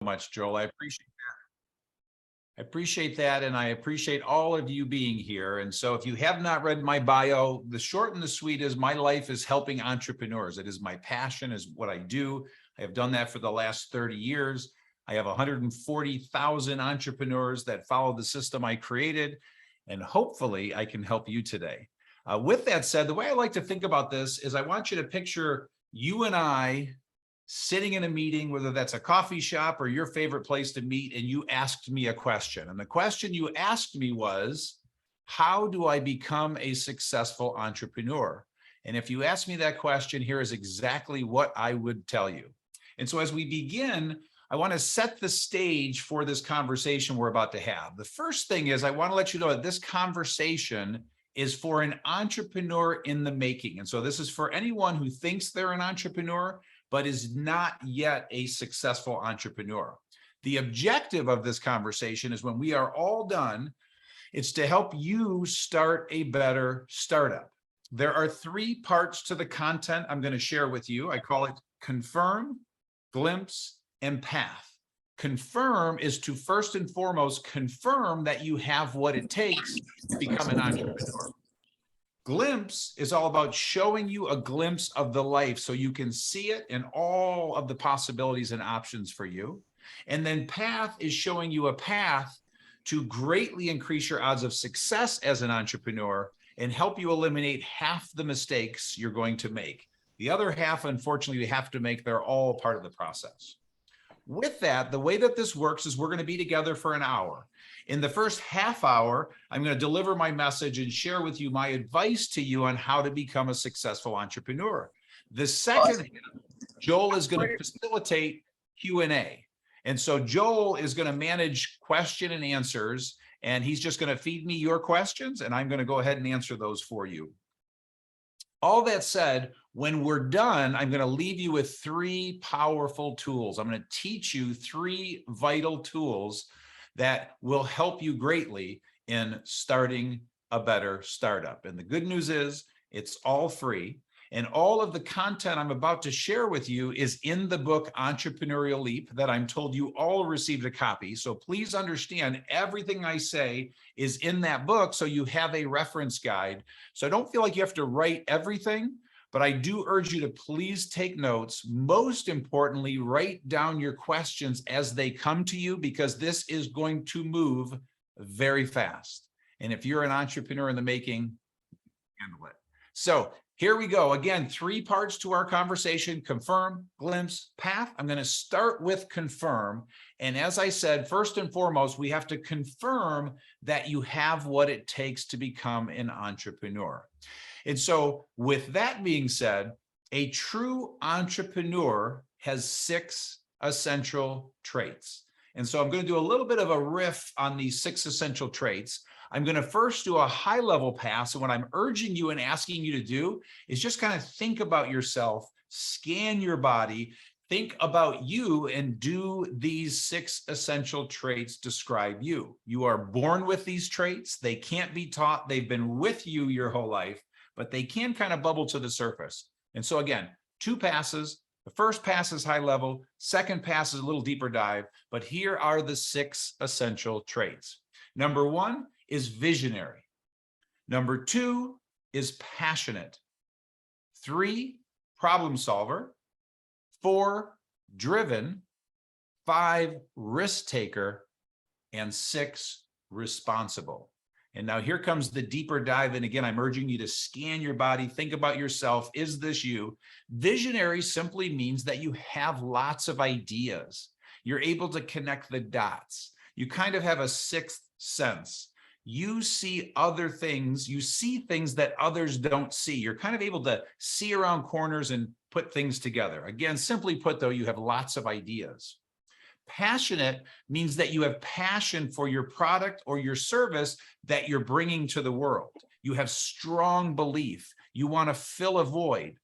Much, Joel. I appreciate that, and I appreciate all of you being here. And so if you have not read my bio, the short and the sweet is my life is helping entrepreneurs. It is my passion, is what I do. I have done that for the last 30 years. I have 140,000 entrepreneurs that follow the system I created, and hopefully I can help you today. With that said, the way I like to think about this is I want you to picture you and I sitting in a meeting, whether that's a coffee shop or your favorite place to meet, and you asked me a question. And the question you asked me was, how do I become a successful entrepreneur? And if you ask me that question, here is exactly what I would tell you. And so as we begin, I want to set the stage for this conversation we're about to have. The first thing is I want to let you know that this conversation is for an entrepreneur in the making. And so this is for anyone who thinks they're an entrepreneur, but is not yet a successful entrepreneur. The objective of this conversation is when we are all done, it's to help you start a better startup. There are 3 parts to the content I'm going to share with you. I call it confirm, glimpse, and path. Confirm is to first and foremost confirm that you have what it takes to become an entrepreneur. Glimpse is all about showing you a glimpse of the life so you can see it and all of the possibilities and options for you. And then path is showing you a path to greatly increase your odds of success as an entrepreneur and help you eliminate half the mistakes you're going to make. The other half, unfortunately, you have to make. They're all part of the process. With that, the way that this works is we're going to be together for an hour. In the first half hour, I'm going to deliver my message and share with you my advice to you on how to become a successful entrepreneur. The second half, Joel is going to facilitate Q&A. And so Joel is going to manage question and answers, and he's just going to feed me your questions, and I'm going to go ahead and answer those for you. All that said, when we're done, I'm going to leave you with 3 powerful tools. I'm going to teach you 3 vital tools that will help you greatly in starting a better startup. And the good news is it's all free. And all of the content I'm about to share with you is in the book Entrepreneurial Leap that I'm told you all received a copy. So please understand everything I say is in that book, so you have a reference guide. So I don't feel like you have to write everything, but I do urge you to please take notes. Most importantly, write down your questions as they come to you, because this is going to move very fast. And if you're an entrepreneur in the making, handle it. So here we go. Again, 3 parts to our conversation: confirm, glimpse, path. I'm going to start with confirm. And as I said, first and foremost, we have to confirm that you have what it takes to become an entrepreneur. And so with that being said, a true entrepreneur has 6 essential traits. And so I'm going to do a little bit of a riff on these 6 essential traits. I'm going to first do a high-level pass. And what I'm urging you and asking you to do is just kind of think about yourself, scan your body, think about you, and do these 6 essential traits describe you. You are born with these traits. They can't be taught. They've been with you your whole life, but they can kind of bubble to the surface. And so again, 2 passes. The first pass is high level. Second pass is a little deeper dive. But here are the 6 essential traits. Number 1 is visionary. Number 2 is passionate. 3, problem solver. 4, driven. 5, risk taker. And 6, responsible. And now here comes the deeper dive. And again, I'm urging you to scan your body, think about yourself. Is this you? Visionary simply means that you have lots of ideas. You're able to connect the dots. You kind of have a 6th sense. You see other things. You see things that others don't see. You're kind of able to see around corners and put things together. Again, simply put, though, you have lots of ideas. Passionate means that you have passion for your product or your service that you're bringing to the world. You have strong belief. You want to fill a void.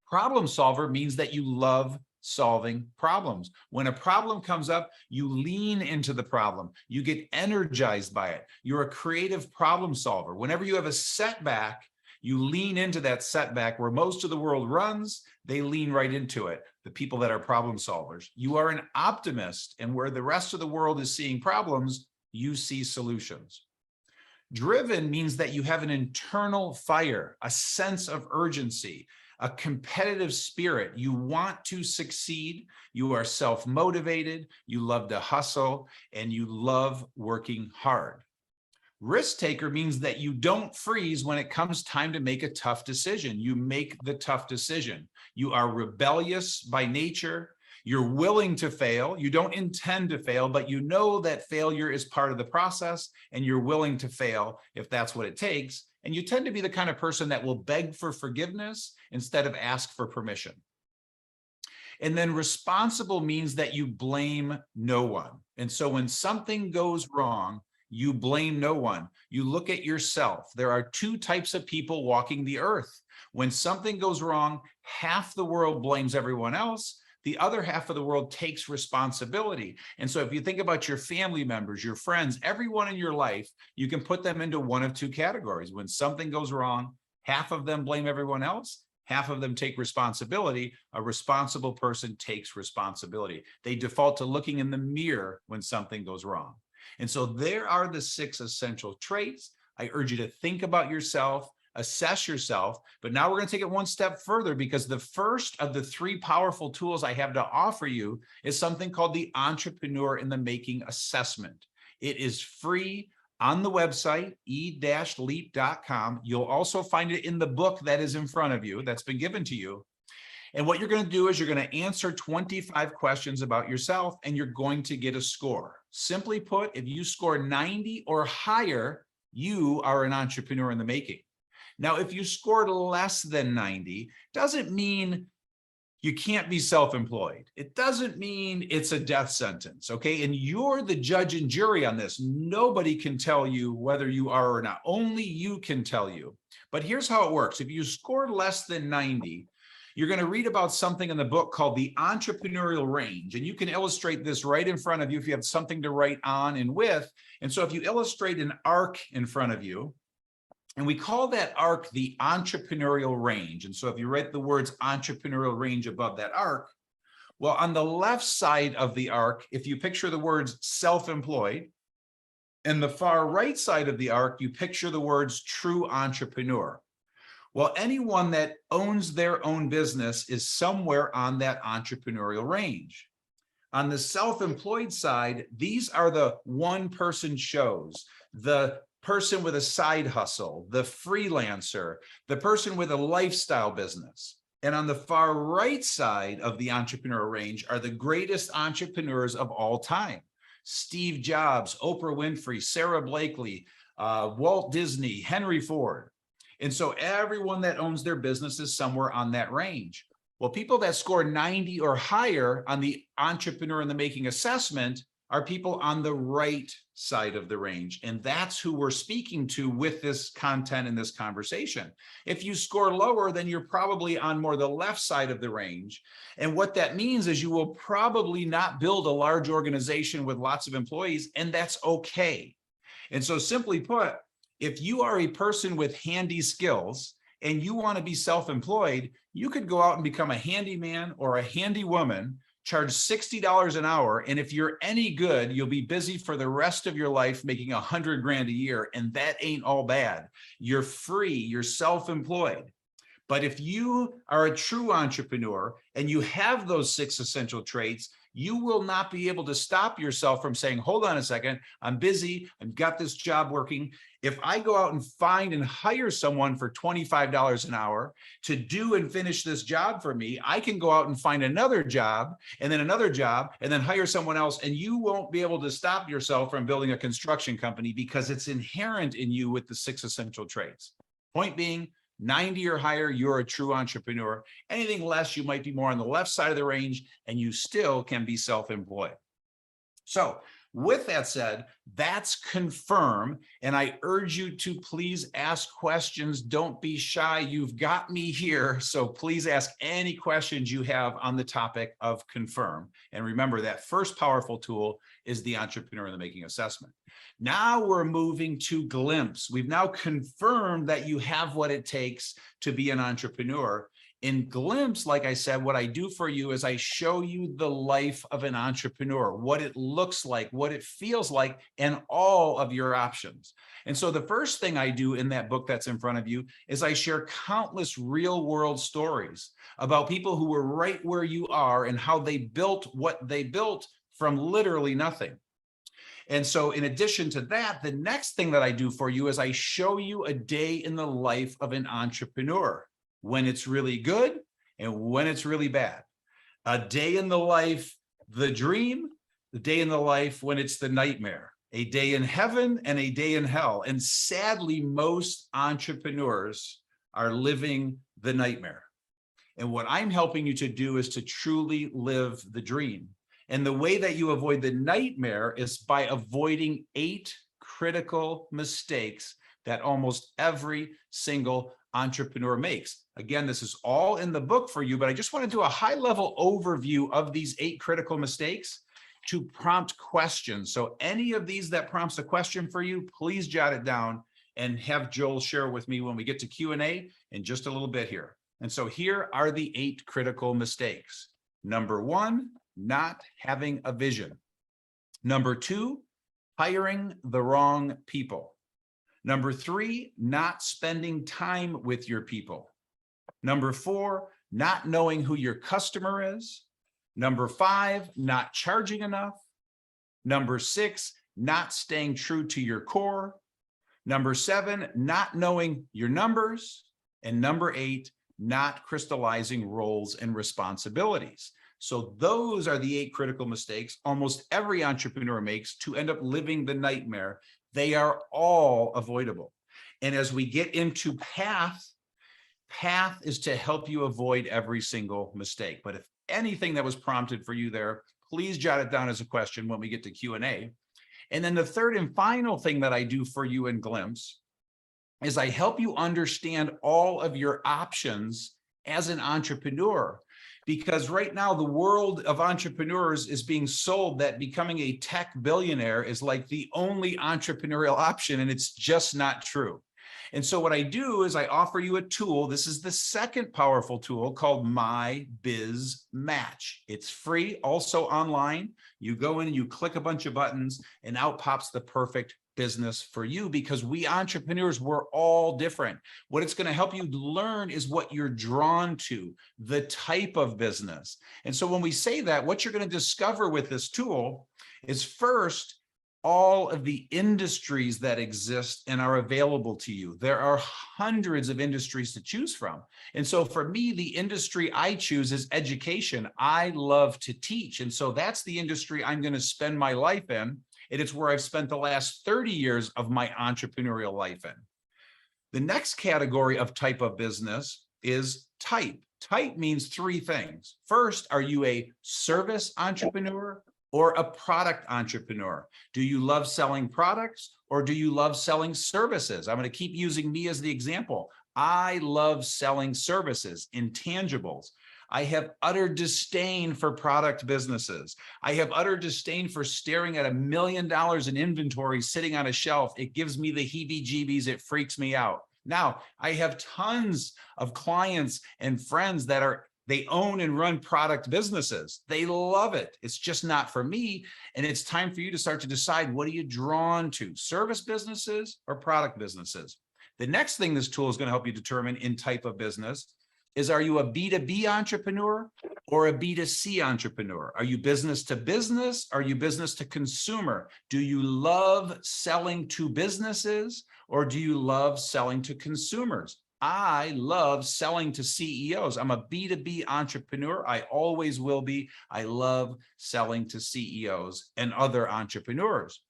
Problem solver means that you love solving problems. When a problem comes up, you lean into the problem. You get energized by it. You're a creative problem solver. Whenever you have a setback, you lean into that setback. Where most of the world runs, they lean right into it. The people that are problem solvers. You are an optimist, and where the rest of the world is seeing problems, you see solutions. Driven means that you have an internal fire, a sense of urgency, a competitive spirit. You want to succeed. You are self-motivated. You love to hustle, and you love working hard. Risk taker means that you don't freeze when it comes time to make a tough decision. You make the tough decision. You are rebellious by nature. You're willing to fail. You don't intend to fail, but you know that failure is part of the process, and you're willing to fail if that's what it takes. And you tend to be the kind of person that will beg for forgiveness instead of ask for permission. And then responsible means that you blame no one. And so when something goes wrong, you blame no one. You look at yourself. There are two types of people walking the earth. When something goes wrong, half the world blames everyone else. The other half of the world takes responsibility. And so if you think about your family members, your friends, everyone in your life, you can put them into one of two categories. When something goes wrong, half of them blame everyone else. Half of them take responsibility. A responsible person takes responsibility. They default to looking in the mirror when something goes wrong. And so there are the 6 essential traits. I urge you to think about yourself, assess yourself, but now we're going to take it one step further, because the first of the 3 powerful tools I have to offer you is something called the Entrepreneur in the Making Assessment. It is free on the website, e-leap.com. You'll also find it in the book that is in front of you, that's been given to you. And what you're going to do is you're going to answer 25 questions about yourself, and you're going to get a score. Simply put, if you score 90 or higher, you are an entrepreneur in the making. Now, if you scored less than 90, doesn't mean you can't be self-employed. It doesn't mean it's a death sentence, okay? And you're the judge and jury on this. Nobody can tell you whether you are or not. Only you can tell you. But here's how it works. If you score less than 90, you're going to read about something in the book called the entrepreneurial range. And you can illustrate this right in front of you if you have something to write on and with. And so if you illustrate an arc in front of you, and we call that arc the entrepreneurial range. And so if you write the words entrepreneurial range above that arc, well, on the left side of the arc, if you picture the words self-employed, and the far right side of the arc, you picture the words true entrepreneur. Well, anyone that owns their own business is somewhere on that entrepreneurial range. On the self-employed side, these are the one-person shows, the person with a side hustle, the freelancer, the person with a lifestyle business. And on the far right side of the entrepreneurial range are the greatest entrepreneurs of all time. Steve Jobs, Oprah Winfrey, Sarah Blakely, Walt Disney, Henry Ford. And so everyone that owns their business is somewhere on that range. Well, people that score 90 or higher on the Entrepreneur in the Making assessment are people on the right side of the range. And that's who we're speaking to with this content in this conversation. If you score lower, then you're probably on more the left side of the range. And what that means is you will probably not build a large organization with lots of employees, and that's okay. And so simply put, if you are a person with handy skills and you want to be self-employed, you could go out and become a handyman or a handy woman, charge $60 an hour. And if you're any good, you'll be busy for the rest of your life making $100 grand a year. And that ain't all bad. You're free, you're self-employed. But if you are a true entrepreneur and you have those 6 essential traits, you will not be able to stop yourself from saying, hold on a second, I'm busy, I've got this job working. If I go out and find and hire someone for $25 an hour to do and finish this job for me, I can go out and find another job and then hire someone else. And you won't be able to stop yourself from building a construction company because it's inherent in you with the 6 essential traits. Point being, 90 or higher, you're a true entrepreneur. Anything less, you might be more on the left side of the range, and you still can be self-employed. So with that said, that's confirm. And I urge you to please ask questions. Don't be shy. You've got me here. So please ask any questions you have on the topic of confirm. And remember, that first powerful tool is the Entrepreneur in the Making assessment. Now we're moving to glimpse. We've now confirmed that you have what it takes to be an entrepreneur. In Glimpse, like I said, what I do for you is I show you the life of an entrepreneur, what it looks like, what it feels like, and all of your options. And so the first thing I do in that book that's in front of you is I share countless real world stories about people who were right where you are and how they built what they built from literally nothing. And so in addition to that, the next thing that I do for you is I show you a day in the life of an entrepreneur, when it's really good and when it's really bad. A day in the life, the dream, the day in the life when it's the nightmare, a day in heaven and a day in hell. And sadly, most entrepreneurs are living the nightmare. And what I'm helping you to do is to truly live the dream. And the way that you avoid the nightmare is by avoiding 8 critical mistakes that almost every single entrepreneur makes. Again, this is all in the book for you, but I just want to do a high-level overview of these 8 critical mistakes to prompt questions. So any of these that prompts a question for you, please jot it down and have Joel share with me when we get to Q&A in just a little bit here. And so here are the 8 critical mistakes. Number 1, not having a vision. Number 2, hiring the wrong people. Number 3, not spending time with your people. Number 4, not knowing who your customer is. Number 5, not charging enough. Number 6, not staying true to your core. Number 7, not knowing your numbers. And number 8, not crystallizing roles and responsibilities. So those are the 8 critical mistakes almost every entrepreneur makes to end up living the nightmare. They are all avoidable. And as we get into path is to help you avoid every single mistake. But if anything that was prompted for you there, please jot it down as a question when we get to Q&A. And then the third and final thing that I do for you in Glimpse is I help you understand all of your options as an entrepreneur. Because right now, the world of entrepreneurs is being sold that becoming a tech billionaire is like the only entrepreneurial option, and it's just not true. And so what I do is I offer you a tool. This is the second powerful tool called My Biz Match. It's free, also online. You go in and you click a bunch of buttons, and out pops the perfect business for you, because we entrepreneurs, we're all different. What it's going to help you learn is what you're drawn to, the type of business. And so when we say that, what you're going to discover with this tool is first, all of the industries that exist and are available to you. There are hundreds of industries to choose from. And so for me, the industry I choose is education. I love to teach. And so that's the industry I'm going to spend my life in. And it's where I've spent the last 30 years of my entrepreneurial life in. The next category of type of business is type. Type means 3 things. First, are you a service entrepreneur or a product entrepreneur? Do you love selling products or do you love selling services? I'm going to keep using me as the example. I love selling services, intangibles. I have utter disdain for product businesses. I have utter disdain for staring at $1 million in inventory sitting on a shelf. It gives me the heebie-jeebies. It freaks me out. Now, I have tons of clients and friends that they own and run product businesses. They love it. It's just not for me. And it's time for you to start to decide, what are you drawn to? Service businesses or product businesses? The next thing this tool is going to help you determine in type of business is, are you a B2B entrepreneur or a B2C entrepreneur? Are you business to business? Are you business to consumer? Do you love selling to businesses or do you love selling to consumers? I love selling to CEOs. I'm a B2B entrepreneur. I always will be. I love selling to CEOs and other entrepreneurs.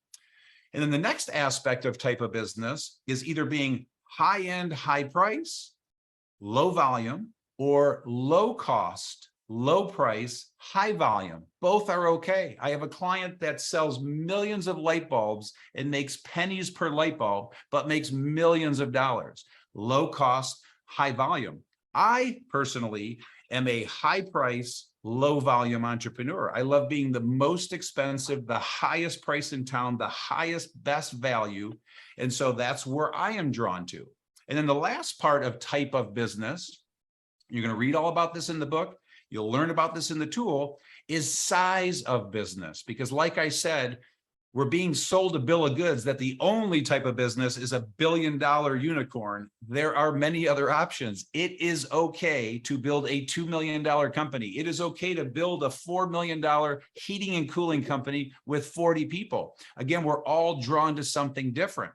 And then the next aspect of type of business is either being high-end, high price, low volume, or low cost, low price, high volume. Both are okay. I have a client that sells millions of light bulbs and makes pennies per light bulb, but makes millions of dollars. Low cost, high volume. I personally am a high price, low volume entrepreneur. I love being the most expensive, the highest price in town, the highest, best value. And so that's where I am drawn to. And then the last part of type of business you're going to read all about this in the book, you'll learn about this in the tool, is size of business. Because like I said, we're being sold a bill of goods that the only type of business is $1 billion unicorn. There are many other options. It is okay to build a $2 million company. It is okay to build a $4 million heating and cooling company with 40 people. Again, we're all drawn to something different.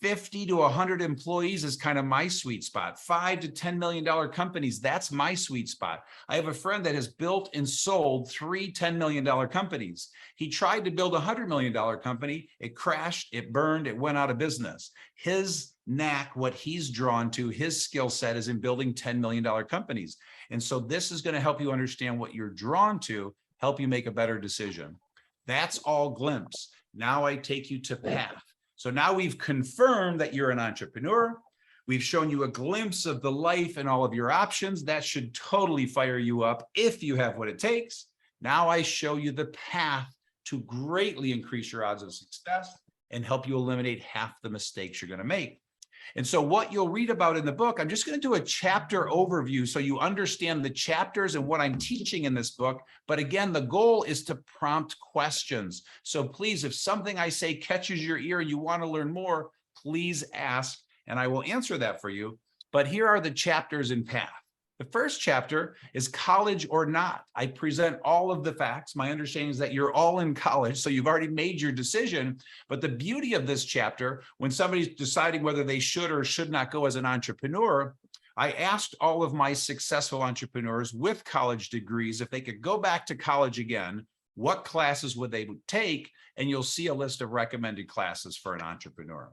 50 to 100 employees is kind of my sweet spot. $5 to $10 million companies, that's my sweet spot. I have a friend that has built and sold 3 $10 million companies. He tried to build a $100 million company. It crashed, it burned, it went out of business. His knack, what he's drawn to, his skill set is in building $10 million companies. And so this is going to help you understand what you're drawn to, help you make a better decision. That's all glimpse. Now I take you to path. So now we've confirmed that you're an entrepreneur. We've shown you a glimpse of the life and all of your options. That should totally fire you up if you have what it takes. Now I show you the path to greatly increase your odds of success and help you eliminate half the mistakes you're going to make. And so what you'll read about in the book, I'm just going to do a chapter overview so you understand the chapters and what I'm teaching in this book. But again, the goal is to prompt questions. So please, if something I say catches your ear and you want to learn more, please ask, and I will answer that for you. But here are the chapters in path. The first chapter is college or not. I present all of the facts. My understanding is that you're all in college, so you've already made your decision. But the beauty of this chapter, when somebody's deciding whether they should or should not go as an entrepreneur, I asked all of my successful entrepreneurs with college degrees if they could go back to college again, what classes would they take? And you'll see a list of recommended classes for an entrepreneur.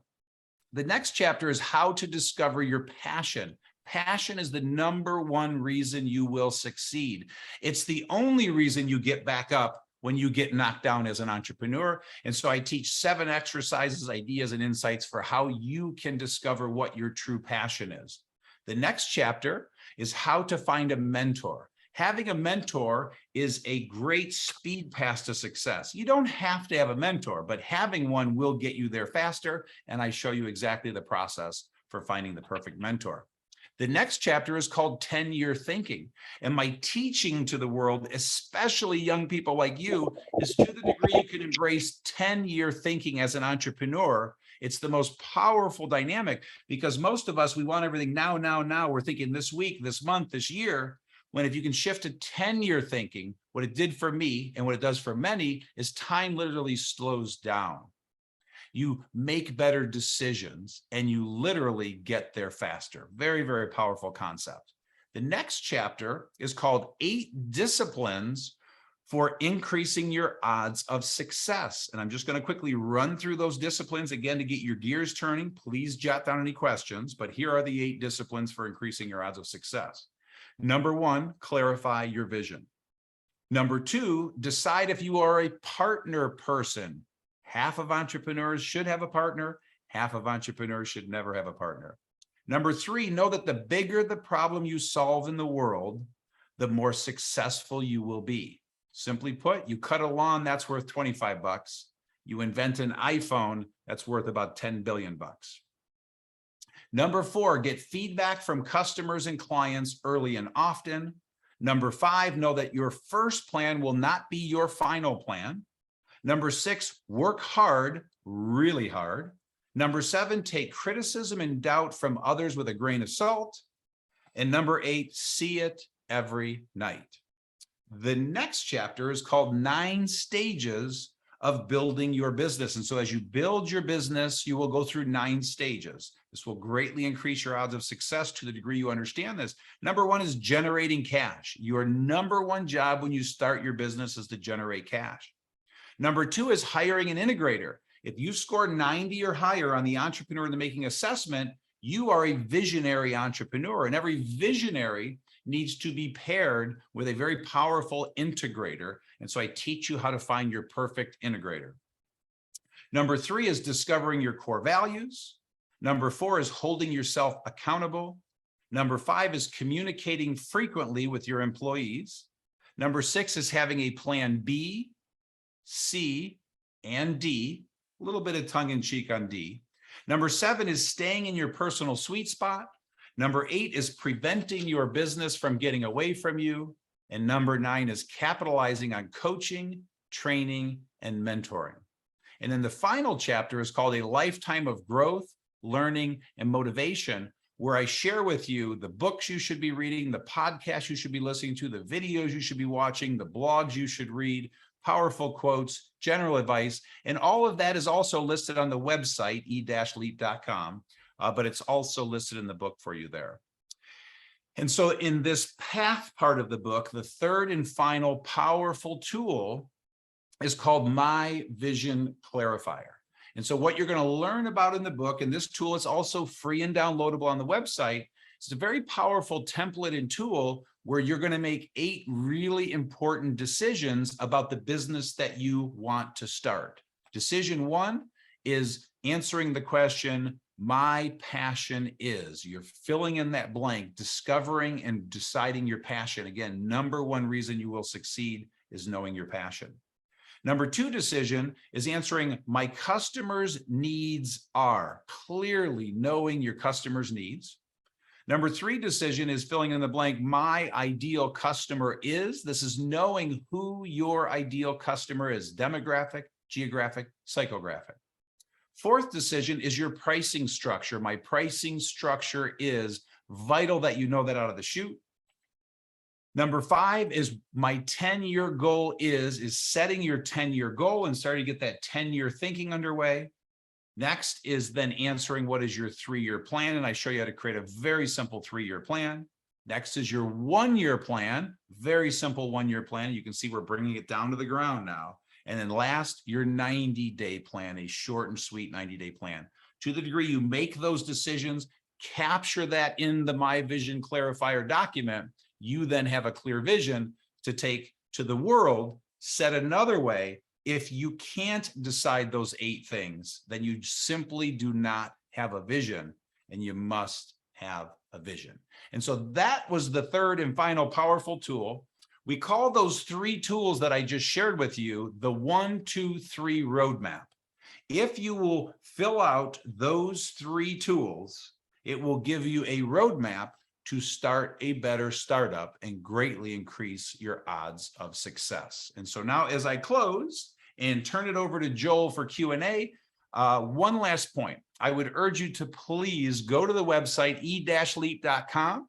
The next chapter is how to discover your passion. Passion is the #1 reason you will succeed. It's the only reason you get back up when you get knocked down as an entrepreneur. And so I teach 7 exercises, ideas, and insights for how you can discover what your true passion is. The next chapter is how to find a mentor. Having a mentor is a great speed pass to success. You don't have to have a mentor, but having one will get you there faster. And I show you exactly the process for finding the perfect mentor. The next chapter is called 10-year thinking. And my teaching to the world, especially young people like you, is to the degree you can embrace 10-year thinking as an entrepreneur. It's the most powerful dynamic because most of us, we want everything now, now, now. We're thinking this week, this month, this year. When if you can shift to 10-year thinking, what it did for me and what it does for many is time literally slows down. You make better decisions and you literally get there faster. Very, very powerful concept. The next chapter is called 8 disciplines for increasing your odds of success. And I'm just going to quickly run through those disciplines again to get your gears turning. Please jot down any questions, but here are the 8 disciplines for increasing your odds of success. #1, clarify your vision. #2, decide if you are a partner person. Half of entrepreneurs should have a partner. Half of entrepreneurs should never have a partner. #3, know that the bigger the problem you solve in the world, the more successful you will be. Simply put, you cut a lawn, that's worth 25 bucks. You invent an iPhone, that's worth about 10 billion bucks. #4, get feedback from customers and clients early and often. #5, know that your first plan will not be your final plan. #6, work hard, really hard. #7, take criticism and doubt from others with a grain of salt. And #8, see it every night. The next chapter is called 9 stages of building your business. And so as you build your business, you will go through 9 stages. This will greatly increase your odds of success to the degree you understand this. #1 is generating cash. Your #1 job when you start your business is to generate cash. #2 is hiring an integrator. If you score 90 or higher on the Entrepreneur in the Making assessment, you are a visionary entrepreneur, and every visionary needs to be paired with a very powerful integrator. And so I teach you how to find your perfect integrator. #3 is discovering your core values. #4 is holding yourself accountable. #5 is communicating frequently with your employees. #6 is having a plan B, C, and D, a little bit of tongue in cheek on D. #7 is staying in your personal sweet spot. Number 8 is preventing your business from getting away from you. And number 9 is capitalizing on coaching, training, and mentoring. And then the final chapter is called A Lifetime of Growth, Learning, and Motivation, where I share with you the books you should be reading, the podcasts you should be listening to, the videos you should be watching, the blogs you should read, powerful quotes, general advice, and all of that is also listed on the website, e-leap.com, but it's also listed in the book for you there. And so in this path part of the book, the third and final powerful tool is called My Vision Clarifier. And so what you're going to learn about in the book, and this tool is also free and downloadable on the website, it's a very powerful template and tool where you're going to make 8 really important decisions about the business that you want to start. Decision 1 is answering the question, my passion is. You're filling in that blank, discovering and deciding your passion. Again, number 1 reason you will succeed is knowing your passion. Number 2 decision is answering my customers' needs are. Clearly knowing your customers' needs. Number 3 decision is filling in the blank, my ideal customer is. This is knowing who your ideal customer is, demographic, geographic, psychographic. 4th decision is your pricing structure. My pricing structure is vital that you know that out of the chute. Number 5 is my 10-year goal is setting your 10-year goal and starting to get that 10-year thinking underway. Next is then answering what is your 3-year plan. And I show you how to create a very simple 3-year plan. Next is your 1-year plan, very simple 1-year plan. You can see we're bringing it down to the ground now. And then last, your 90-day plan, a short and sweet 90-day plan. To the degree you make those decisions, capture that in the My Vision Clarifier document, you then have a clear vision to take to the world. Said another way, if you can't decide those 8 things, then you simply do not have a vision, and you must have a vision. And so that was the third and final powerful tool. We call those 3 tools that I just shared with you the 1, 2, 3 roadmap. If you will fill out those 3 tools, it will give you a roadmap to start a better startup and greatly increase your odds of success. And so now as I close and turn it over to Joel for Q&A, one last point. I would urge you to please go to the website, e-leap.com,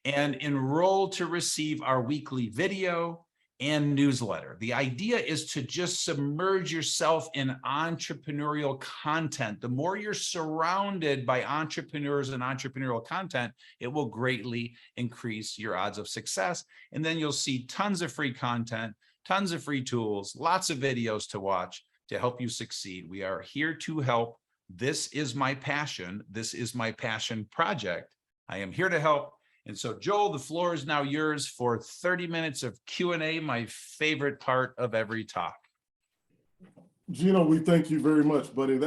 and enroll to receive our weekly video and newsletter. The idea is to just submerge yourself in entrepreneurial content. The more you're surrounded by entrepreneurs and entrepreneurial content, it will greatly increase your odds of success. And then you'll see tons of free content, tons of free tools, lots of videos to watch to help you succeed. We are here to help. This is my passion. This is my passion project. I am here to help. And so, Joel, the floor is now yours for 30 minutes of Q&A, my favorite part of every talk. Gino, we thank you very much, buddy.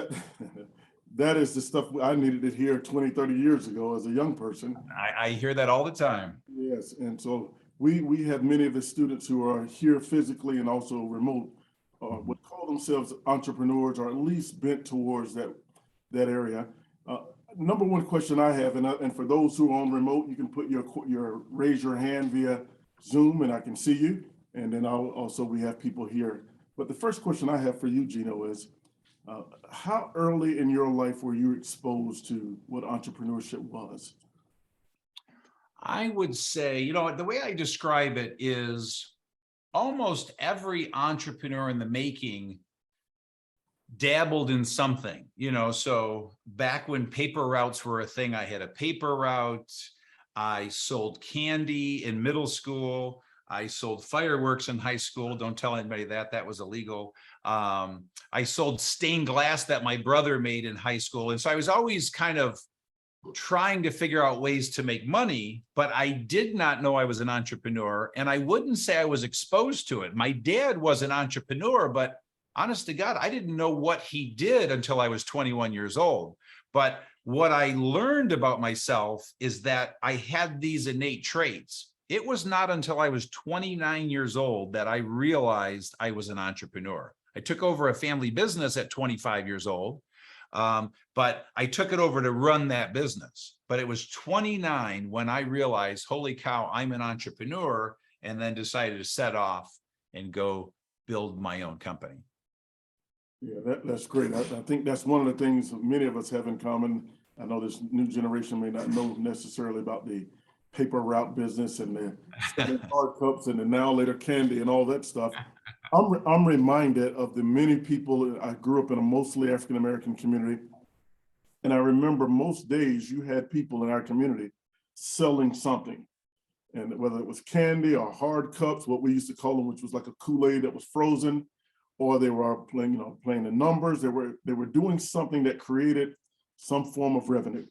That is the stuff I needed to hear 20, 30 years ago as a young person. I hear that all the time. Yes, and so we have many of the students who are here physically and also remote, would call themselves entrepreneurs, or at least bent towards that area. Number 1 question I have, and for those who are on remote, you can put your raise your hand via Zoom, and I can see you. And then we have people here. But the first question I have for you, Gino, is how early in your life were you exposed to what entrepreneurship was? I would say, the way I describe it is almost every entrepreneur in the making dabbled in something, so back when paper routes were a thing, I had a paper route. I sold candy in middle school. I sold fireworks in high school. Don't tell anybody that was illegal. I sold stained glass that my brother made in high school. And so I was always kind of trying to figure out ways to make money, but I did not know I was an entrepreneur. And I wouldn't say I was exposed to it. My dad was an entrepreneur, but honest to God, I didn't know what he did until I was 21 years old. But what I learned about myself is that I had these innate traits. It was not until I was 29 years old that I realized I was an entrepreneur. I took over a family business at 25 years old. But I took it over to run that business. But it was 29 when I realized, holy cow, I'm an entrepreneur, and then decided to set off and go build my own company. Yeah, that's great. I think that's one of the things many of us have in common. I know this new generation may not know necessarily about the paper route business and the selling hard cups and the now later candy and all that stuff. I'm reminded of the many people. I grew up in a mostly African-American community. And I remember most days you had people in our community selling something. And whether it was candy or hard cups, what we used to call them, which was like a Kool-Aid that was frozen, or they were playing, playing the numbers. They were doing something that created some form of revenue.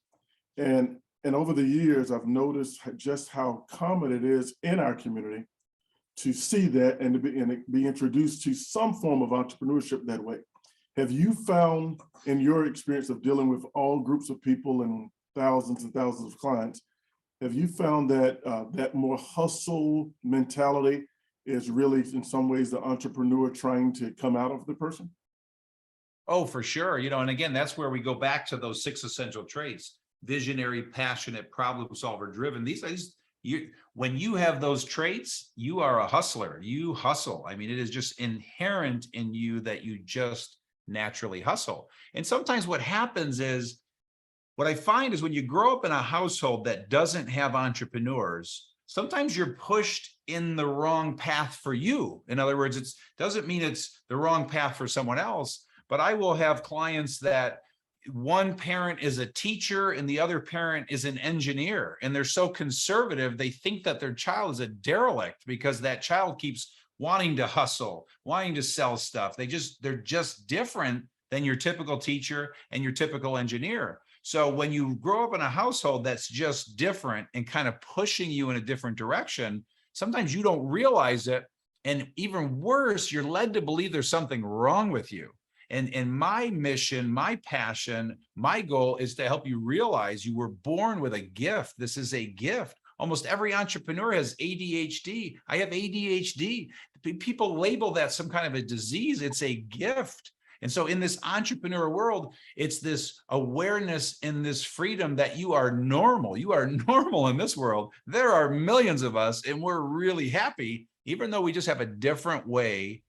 And over the years, I've noticed just how common it is in our community to see that and to be introduced to some form of entrepreneurship that way. Have you found, in your experience of dealing with all groups of people and thousands of clients, have you found that that more hustle mentality is really in some ways the entrepreneur trying to come out of the person? Oh, for sure. And again, that's where we go back to those 6 essential traits: visionary, passionate, problem solver, driven. When you have those traits, you are a hustler. You hustle. I mean, it is just inherent in you that you just naturally hustle. And sometimes what happens is, what I find is when you grow up in a household that doesn't have entrepreneurs, sometimes you're pushed in the wrong path for you. In other words, it doesn't mean it's the wrong path for someone else, but I will have clients that one parent is a teacher and the other parent is an engineer, and they're so conservative, they think that their child is a derelict because that child keeps wanting to hustle, wanting to sell stuff. They're just different than your typical teacher and your typical engineer. So when you grow up in a household that's just different and kind of pushing you in a different direction, sometimes you don't realize it. And even worse, you're led to believe there's something wrong with you. And my mission, my passion, my goal is to help you realize you were born with a gift. This is a gift. Almost every entrepreneur has ADHD. I have ADHD. People label that some kind of a disease. It's a gift. And so in this entrepreneur world, it's this awareness and this freedom that you are normal. You are normal in this world. There are millions of us, and we're really happy, even though we just have a different way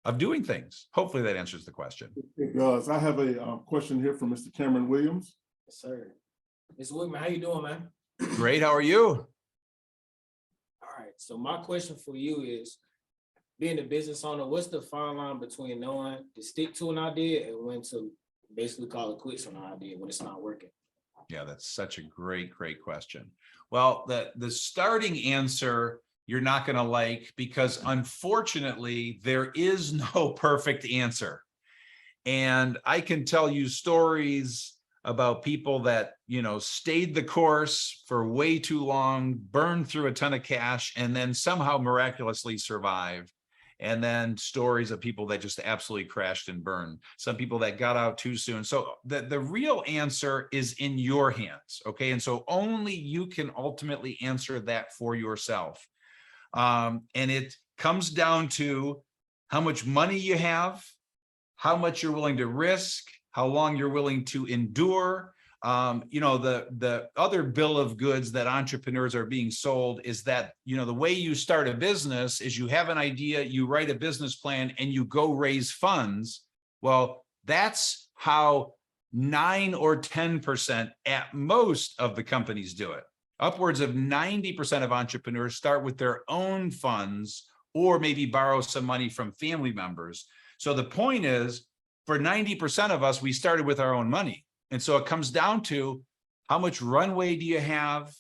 of doing things. Hopefully that answers the question. It does. I have a question here from Mr. Cameron Williams. Yes, sir. Mr. Wickman, how you doing, man? Great. How are you? All right. So my question for you is, being a business owner, what's the fine line between knowing to stick to an idea and when to basically call it quits on an idea when it's not working? Yeah, that's such a great question. Well, the starting answer you're not going to like, because unfortunately there is no perfect answer. And I can tell you stories about people that, stayed the course for way too long, burned through a ton of cash, and then somehow miraculously survived. And then stories of people that just absolutely crashed and burned. Some people that got out too soon. So the real answer is in your hands. Okay. And so only you can ultimately answer that for yourself. And it comes down to how much money you have, how much you're willing to risk, how long you're willing to endure. The other bill of goods that entrepreneurs are being sold is that, the way you start a business is you have an idea, you write a business plan, and you go raise funds. Well, that's how 9 or 10% at most of the companies do it. Upwards of 90% of entrepreneurs start with their own funds or maybe borrow some money from family members. So the point is, for 90% of us, we started with our own money. And so it comes down to how much runway do you have?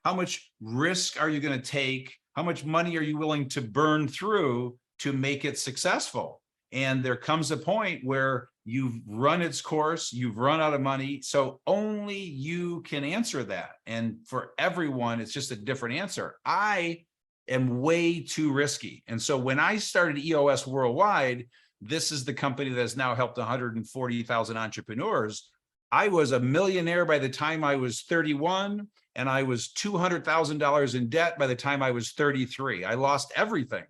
How much risk are you going to take? How much money are you willing to burn through to make it successful? And there comes a point where you've run its course, you've run out of money. So only you can answer that. And for everyone, it's just a different answer. I am way too risky. And so when I started EOS Worldwide, this is the company that has now helped 140,000 entrepreneurs. I was a millionaire by the time I was 31, and I was $200,000 in debt by the time I was 33. I lost everything.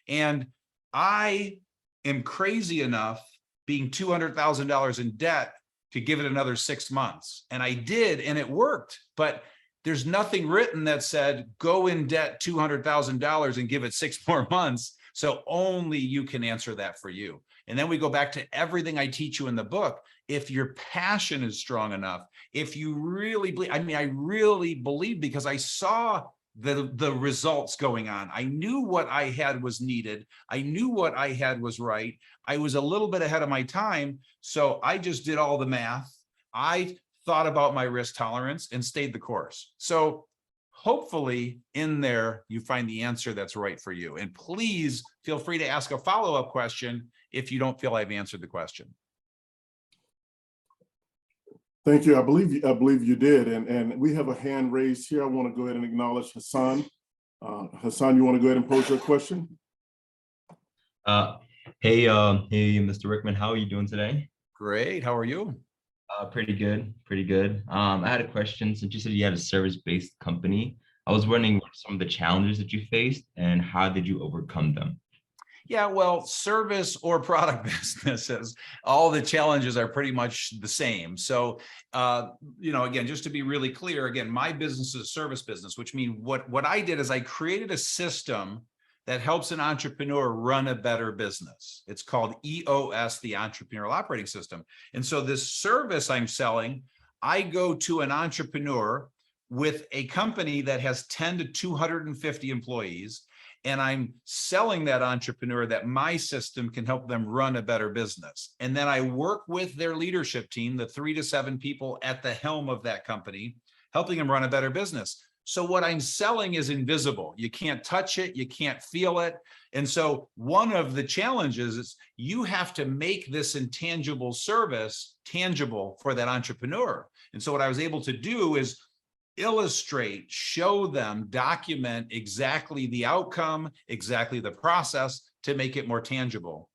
And I am crazy enough, being $200,000 in debt, to give it another 6 months. And I did, and it worked. But there's nothing written that said, go in debt $200,000 and give it 6 more months. So only you can answer that for you. And then we go back to everything I teach you in the book. If your passion is strong enough, if you really believe, I mean, I really believe, because I saw the results going on. I knew what I had was needed. I knew what I had was right. I was a little bit ahead of my time. So I just did all the math. I thought about my risk tolerance and stayed the course. So hopefully in there, you find the answer that's right for you. And please feel free to ask a follow-up question if you don't feel I've answered the question. Thank you. I believe you did. And we have a hand raised here. I want to go ahead and acknowledge Hassan. Hassan, you want to go ahead and pose your question? Hey, Mr. Wickman, how are you doing today? Great. How are you? Pretty good, pretty good. I had a question. Since you said you had a service-based company, I was wondering what are some of the challenges that you faced and how did you overcome them? Yeah, well, service or product businesses, all the challenges are pretty much the same. So, again, just to be really clear, again, my business is a service business, which means what I did is I created a system that helps an entrepreneur run a better business. It's called EOS, the Entrepreneurial Operating System. And so this service I'm selling, I go to an entrepreneur with a company that has 10 to 250 employees, and I'm selling that entrepreneur that my system can help them run a better business. And then I work with their leadership team, the 3 to 7 people at the helm of that company, helping them run a better business. So what I'm selling is invisible. You can't touch it, you can't feel it. And so one of the challenges is you have to make this intangible service tangible for that entrepreneur. And so what I was able to do is illustrate, show them, document exactly the outcome, exactly the process to make it more tangible.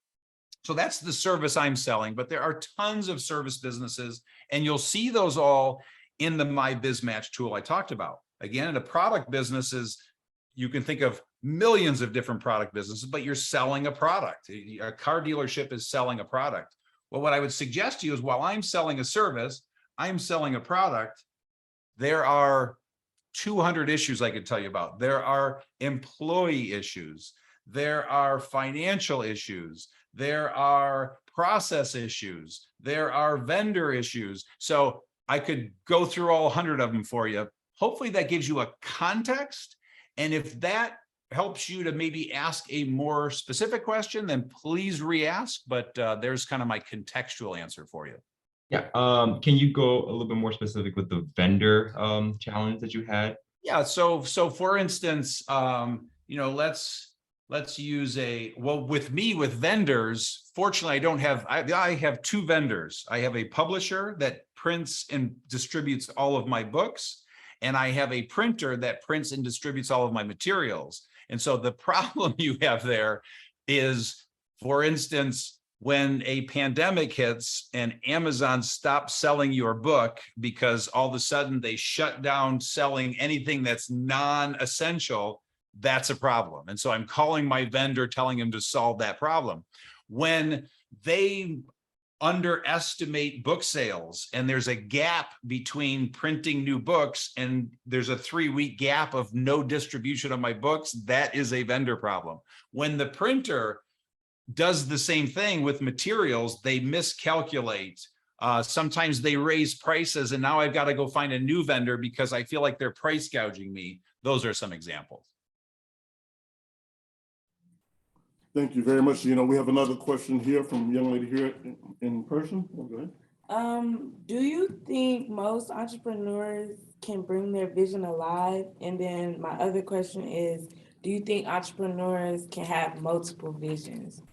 So that's the service I'm selling, but there are tons of service businesses, and you'll see those all in the My Biz Match tool I talked about. Again, the product businesses, you can think of millions of different product businesses, but you're selling a product. A car dealership is selling a product. Well, what I would suggest to you is while I'm selling a service, I'm selling a product. There are 200 issues I could tell you about. There are employee issues. There are financial issues. There are process issues. There are vendor issues. So I could go through all 100 of them for you. Hopefully that gives you a context. And if that helps you to maybe ask a more specific question, then please re-ask. But there's kind of my contextual answer for you. Yeah. Can you go a little bit more specific with the vendor challenge that you had? Yeah. So for instance, let's use with vendors, fortunately, I have 2 vendors. I have a publisher that prints and distributes all of my books, and I have a printer that prints and distributes all of my materials. And so the problem you have there is, for instance, when a pandemic hits and Amazon stops selling your book because all of a sudden they shut down selling anything that's non-essential, that's a problem. And so I'm calling my vendor, telling him to solve that problem. When they underestimate book sales and there's a gap between printing new books and there's a 3-week gap of no distribution of my books, that is a vendor problem. When the printer does the same thing with materials, they miscalculate. Sometimes they raise prices and now I've got to go find a new vendor because I feel like they're price gouging me. Those are some examples. Thank you very much. We have another question here from a young lady here in person. Go ahead. Do you think most entrepreneurs can bring their vision alive? And then my other question is, do you think entrepreneurs can have multiple visions?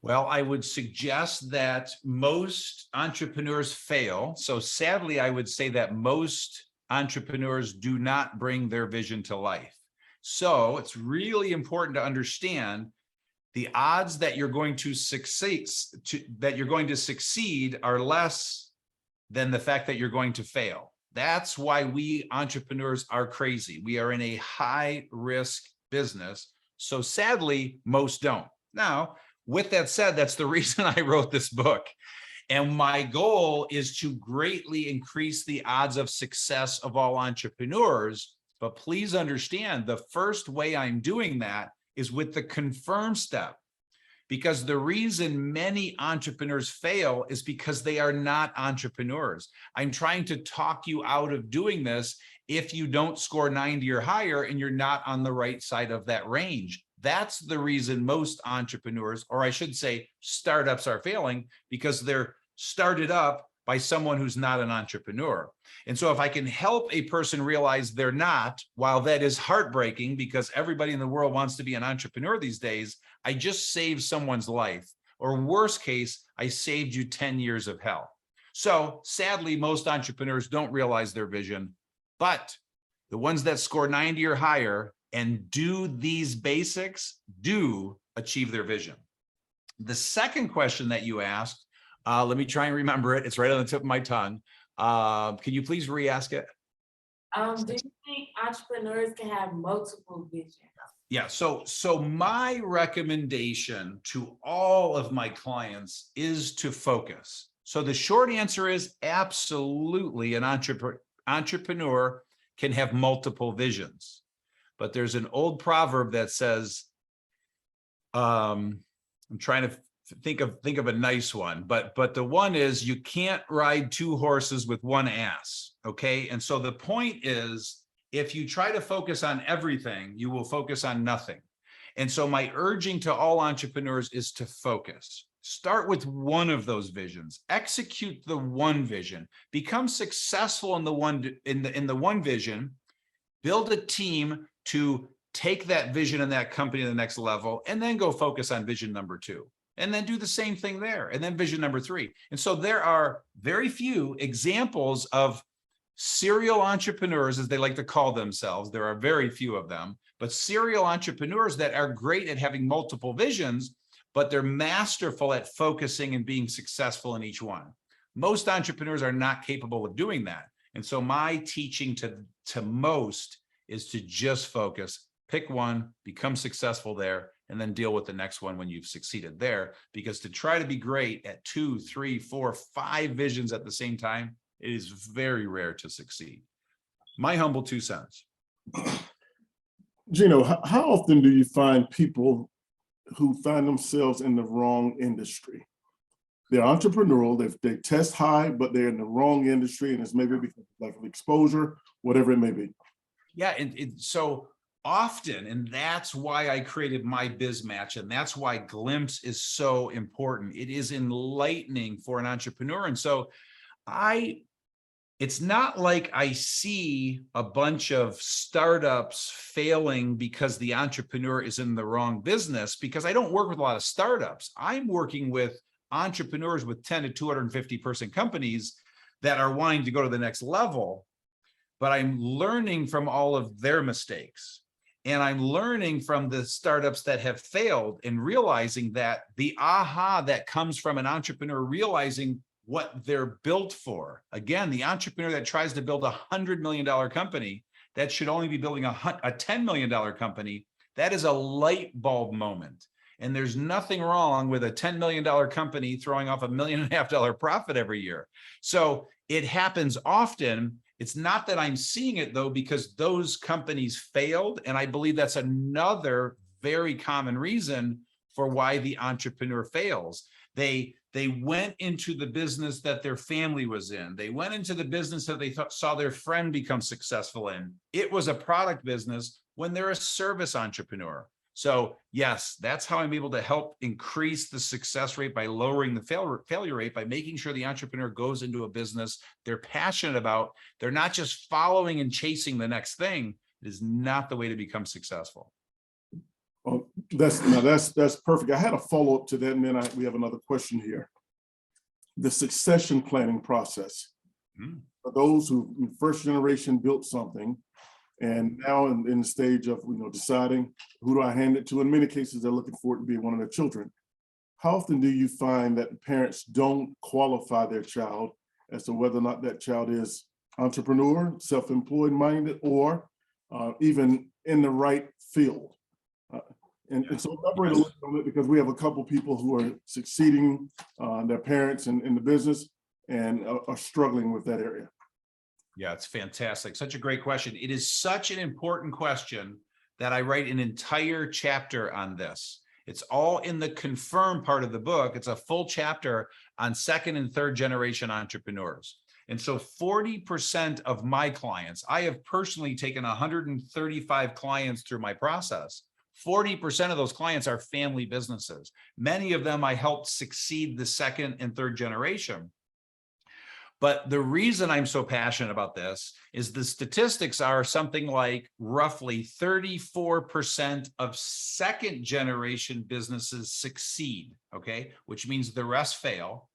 Well, I would suggest that most entrepreneurs fail. So sadly, I would say that most entrepreneurs do not bring their vision to life. So it's really important to understand the odds that you're going to succeed, are less than the fact that you're going to fail. That's why we entrepreneurs are crazy. We are in a high risk business. So sadly, most don't. Now, with that said, that's the reason I wrote this book. And my goal is to greatly increase the odds of success of all entrepreneurs. But please understand, the first way I'm doing that is with the confirm step. Because the reason many entrepreneurs fail is because they are not entrepreneurs. I'm trying to talk you out of doing this if you don't score 90 or higher and you're not on the right side of that range. That's the reason most entrepreneurs, or I should say startups, are failing, because they're started up by someone who's not an entrepreneur. And so if I can help a person realize they're not, while that is heartbreaking because everybody in the world wants to be an entrepreneur these days, I just saved someone's life. Or worst case, I saved you 10 years of hell. So sadly, most entrepreneurs don't realize their vision, but the ones that score 90 or higher and do these basics do achieve their vision. The second question that you asked, let me try and remember it. It's right on the tip of my tongue. Can you please re-ask it? Do you think entrepreneurs can have multiple visions? Yeah, so my recommendation to all of my clients is to focus. So the short answer is absolutely an entrepreneur can have multiple visions. But there's an old proverb that says, I'm trying to think of a nice one, but the one is, you can't ride two horses with one ass. Okay. And so the point is, if you try to focus on everything, you will focus on nothing. And so my urging to all entrepreneurs is to focus. Start with one of those visions, execute the one vision, become successful in the one vision, build a team to take that vision and that company to the next level, and then go focus on vision number 2. And then do the same thing there, and then vision number 3. And so there are very few examples of serial entrepreneurs, as they like to call themselves. There are very few of them, but serial entrepreneurs that are great at having multiple visions, but they're masterful at focusing and being successful in each one. Most entrepreneurs are not capable of doing that. And so my teaching to most is to just focus, pick one, become successful there, and then deal with the next one when you've succeeded there. Because to try to be great at 2, 3, 4, 5 visions at the same time, it is very rare to succeed. My humble 2 cents. Gino, how often do you find people who find themselves in the wrong industry? They're entrepreneurial, they test high, but they're in the wrong industry, and it's maybe because of lack of exposure, whatever it may be. Yeah, and so often, and that's why I created my biz match, and that's why Glimpse is so important. It is enlightening for an entrepreneur. And so it's not like I see a bunch of startups failing because the entrepreneur is in the wrong business, because I don't work with a lot of startups. I'm working with entrepreneurs with 10 to 250 person companies that are wanting to go to the next level, but I'm learning from all of their mistakes. And I'm learning from the startups that have failed and realizing that the aha that comes from an entrepreneur realizing what they're built for. Again, the entrepreneur that tries to build $100 million company that should only be building a $10 million company, that is a light bulb moment. And there's nothing wrong with a $10 million company throwing off $1.5 million profit every year. So it happens often. It's not that I'm seeing it though, because those companies failed. And I believe that's another very common reason for why the entrepreneur fails. They went into the business that their family was in. They went into the business that they saw their friend become successful in. It was a product business when they're a service entrepreneur. So yes, that's how I'm able to help increase the success rate by lowering the failure rate, by making sure the entrepreneur goes into a business they're passionate about. They're not just following and chasing the next thing. It is not the way to become successful. Well, that's perfect. I had a follow-up to that, and then we have another question here. The succession planning process. For those who first generation built something, and now in the stage of deciding who do I hand it to. In many cases, they're looking for it to be one of their children. How often do you find that parents don't qualify their child as to whether or not that child is entrepreneur, self-employed minded, or even in the right field? And so elaborate a little on it, because we have a couple people who are succeeding their parents in the business and are struggling with that area. Yeah, it's fantastic. Such a great question. It is such an important question that I write an entire chapter on this. It's all in the confirm part of the book. It's a full chapter on second and third generation entrepreneurs. And so 40% of my clients, I have personally taken 135 clients through my process. 40% of those clients are family businesses. Many of them I helped succeed the second and third generation. But the reason I'm so passionate about this is the statistics are something like roughly 34% of second generation businesses succeed, okay, which means the rest fail.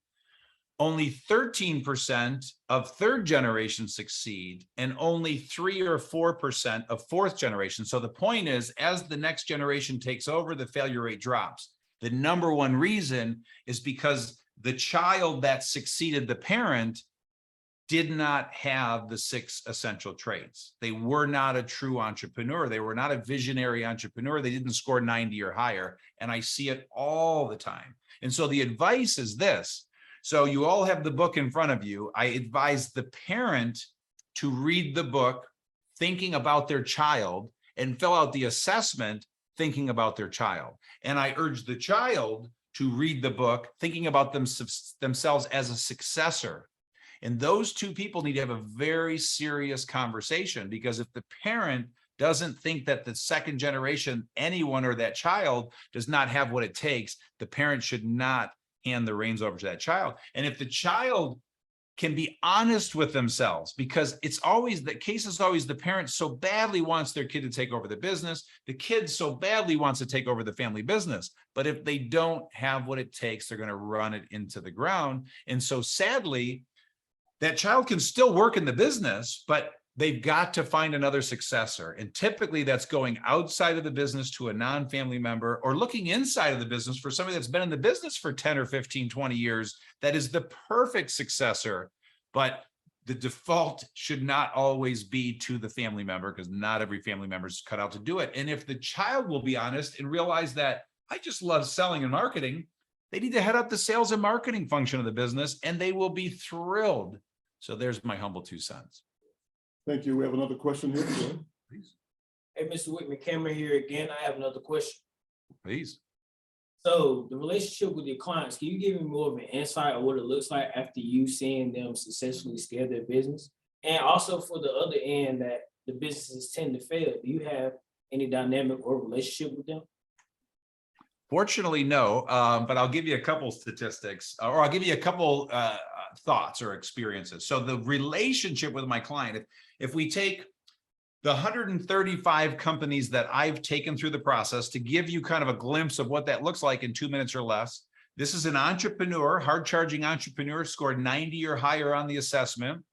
Only 13% of third generation succeed, and only 3 or 4% of fourth generation. So the point is, as the next generation takes over, the failure rate drops. The number one reason is because the child that succeeded the parent did not have the 6 essential traits. They were not a true entrepreneur. They were not a visionary entrepreneur. They didn't score 90 or higher. And I see it all the time. And so the advice is this. So you all have the book in front of you. I advise the parent to read the book, thinking about their child, and fill out the assessment, thinking about their child. And I urge the child to read the book, thinking about themselves as a successor. And those two people need to have a very serious conversation, because if the parent doesn't think that the second generation, anyone or that child, does not have what it takes, the parent should not hand the reins over to that child. And if the child can be honest with themselves, because it's always, the case is always the parent so badly wants their kid to take over the business, the kid so badly wants to take over the family business. But if they don't have what it takes, they're going to run it into the ground. And so sadly, that child can still work in the business, but they've got to find another successor. And typically that's going outside of the business to a non-family member, or looking inside of the business for somebody that's been in the business for 10 or 15, 20 years. That is the perfect successor. But the default should not always be to the family member, because not every family member is cut out to do it. And if the child will be honest and realize that I just love selling and marketing, they need to head up the sales and marketing function of the business, and they will be thrilled. So there's my humble 2 cents. Thank you. We have another question here. Please. Hey, Mr. Wickman, Cameron here again. I have another question. Please. So the relationship with your clients, can you give me more of an insight of what it looks like after you seeing them successfully scale their business? And also for the other end, that the businesses tend to fail, do you have any dynamic or relationship with them? Fortunately, no, but I'll give you a couple statistics, or I'll give you a couple thoughts or experiences. So the relationship with my client, if we take the 135 companies that I've taken through the process to give you kind of a glimpse of what that looks like in 2 minutes or less. This is an entrepreneur, hard-charging entrepreneur, scored 90 or higher on the assessment,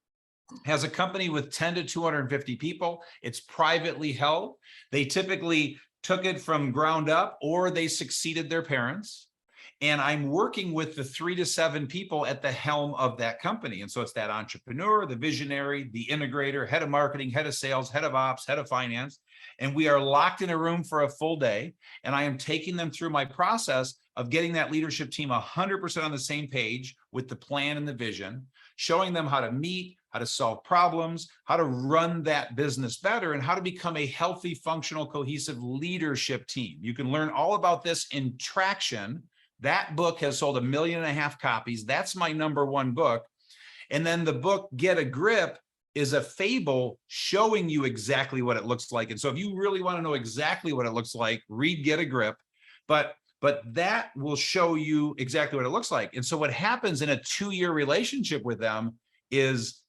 has a company with 10 to 250 people. It's privately held. They typically took it from ground up, or they succeeded their parents. And I'm working with the 3 to 7 people at the helm of that company. And so it's that entrepreneur, the visionary, the integrator, head of marketing, head of sales, head of ops, head of finance. And we are locked in a room for a full day. And I am taking them through my process of getting that leadership team 100% on the same page with the plan and the vision, showing them how to meet, how to solve problems, how to run that business better, and how to become a healthy, functional, cohesive leadership team. You can learn all about this in Traction. That book has sold 1.5 million copies. That's my #1 book. And then the book, Get a Grip, is a fable showing you exactly what it looks like. And so if you really want to know exactly what it looks like, read Get a Grip. But that will show you exactly what it looks like. And so what happens in a 2-year relationship with them is,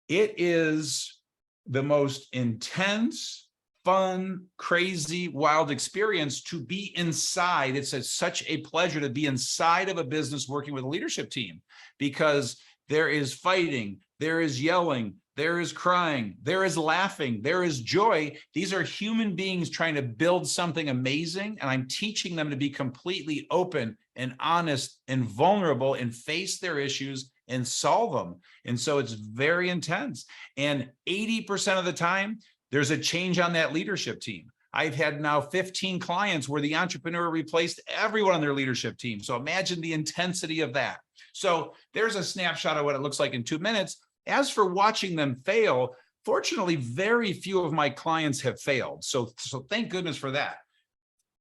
it is the most intense, fun, crazy, wild experience to be inside. It's such a pleasure to be inside of a business working with a leadership team, because there is fighting, there is yelling, there is crying, there is laughing, there is joy. These are human beings trying to build something amazing. And I'm teaching them to be completely open and honest and vulnerable and face their issues and solve them. And so it's very intense. And 80% of the time, there's a change on that leadership team. I've had now 15 clients where the entrepreneur replaced everyone on their leadership team. So imagine the intensity of that. So there's a snapshot of what it looks like in 2 minutes. As for watching them fail, fortunately, very few of my clients have failed. So thank goodness for that.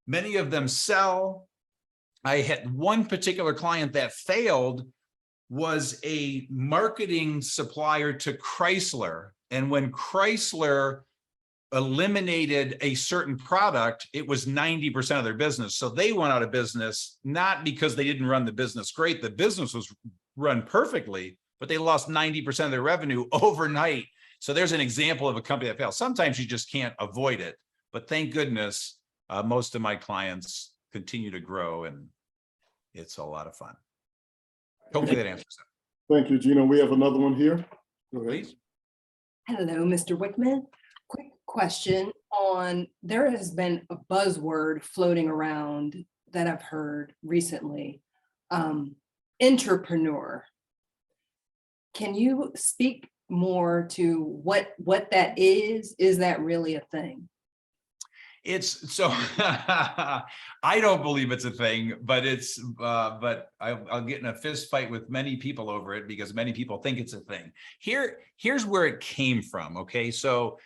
Many of them sell. I had one particular client that failed, was a marketing supplier to Chrysler. And when Chrysler eliminated a certain product, it was 90% of their business. So they went out of business, not because they didn't run the business great. The business was run perfectly, but they lost 90% of their revenue overnight. So there's an example of a company that fails. Sometimes you just can't avoid it, but thank goodness, most of my clients continue to grow, and it's a lot of fun. Hopefully that answers that. Thank you, Gino. We have another one here. Go ahead. Please. Hello, Mr. Wickman. Quick question on, there has been a buzzword floating around that I've heard recently, entrepreneur. Can you speak more to what that is? Is that really a thing? It's so I don't believe it's a thing, but it's but I'll get in a fist fight with many people over it because many people think it's a thing. Here's where it came from. Okay, so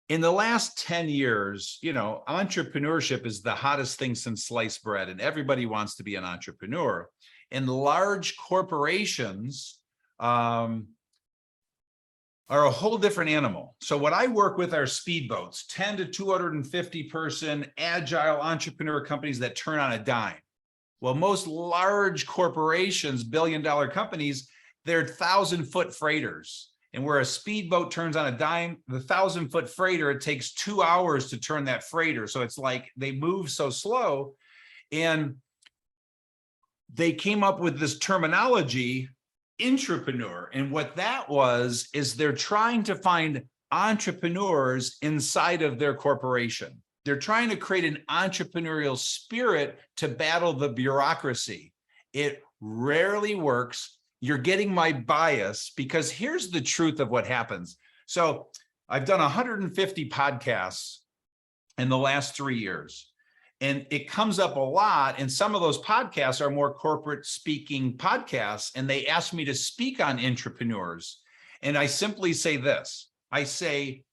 in the last 10 years, you know, entrepreneurship is the hottest thing since sliced bread, and everybody wants to be an entrepreneur. And large corporations are a whole different animal. So what I work with are speedboats, 10 to 250 person agile entrepreneur companies that turn on a dime. Well, most large corporations, billion-dollar companies, they're 1,000-foot freighters. And where a speedboat turns on a dime, the 1,000-foot freighter, it takes 2 hours to turn that freighter. So it's like they move so slow. And they came up with this terminology, intrapreneur. And what that was, is they're trying to find entrepreneurs inside of their corporation. They're trying to create an entrepreneurial spirit to battle the bureaucracy. It rarely works. You're getting my bias because here's the truth of what happens. So I've done 150 podcasts in the last 3 years. And it comes up a lot. And some of those podcasts are more corporate speaking podcasts. And they ask me to speak on entrepreneurs. And I simply say this. I say,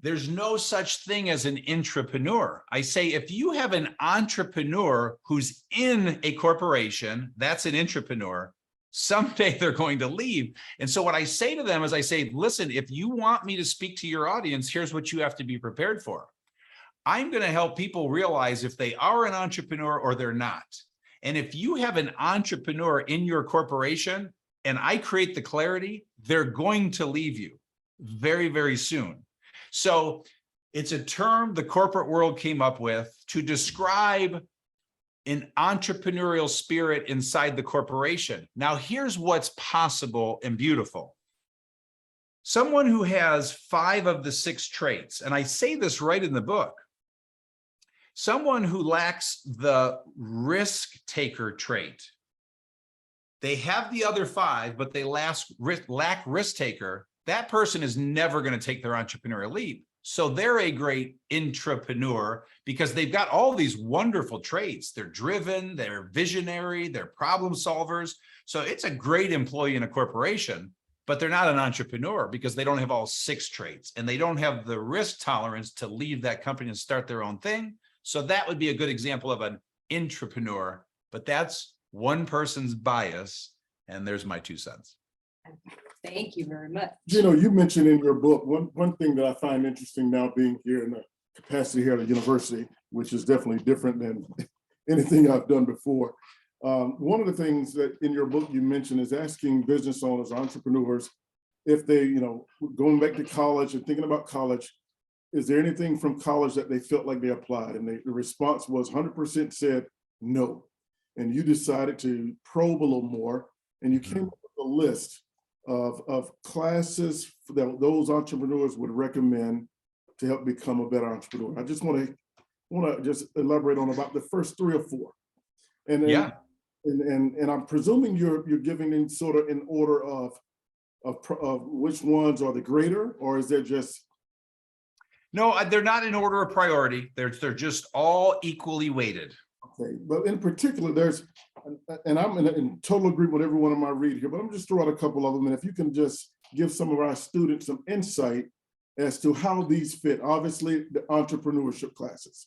there's no such thing as an intrapreneur. I say, if you have an entrepreneur who's in a corporation, that's an intrapreneur. Someday they're going to leave. And so what I say to them is I say, listen, if you want me to speak to your audience, here's what you have to be prepared for. I'm going to help people realize if they are an entrepreneur or they're not. And if you have an entrepreneur in your corporation and I create the clarity, they're going to leave you very, very soon. So it's a term the corporate world came up with to describe an entrepreneurial spirit inside the corporation. Now, here's what's possible and beautiful. Someone who has 5 of the 6 traits, and I say this right in the book, someone who lacks the risk taker trait, they have the other 5, but they lack risk taker, that person is never going to take their entrepreneurial leap. So they're a great intrapreneur because they've got all these wonderful traits. They're driven, they're visionary, they're problem solvers. So it's a great employee in a corporation, but they're not an entrepreneur because they don't have all 6 traits and they don't have the risk tolerance to leave that company and start their own thing. So that would be a good example of an intrapreneur, but that's one person's bias. And there's my 2 cents. Thank you very much. Gino, you mentioned in your book, one thing that I find interesting now being here in the capacity here at the university, which is definitely different than anything I've done before. One of the things that in your book you mentioned is asking business owners, entrepreneurs, if they, you know, going back to college and thinking about college, is there anything from college that they felt like they applied? And the response was 100% said no. And you decided to probe a little more and you came up with a list of classes that those entrepreneurs would recommend to help become a better entrepreneur. I just want to just elaborate on about the first 3 or 4. And then, Yeah. And I'm presuming you're giving them sort of in order of which ones are the greater, or is there just? No, they're not in order of priority. They're just all equally weighted. Okay, but in particular, and I'm in total agreement with every one of my read here, but I'm just throw out a couple of them. And if you can just give some of our students some insight as to how these fit. Obviously, the entrepreneurship classes,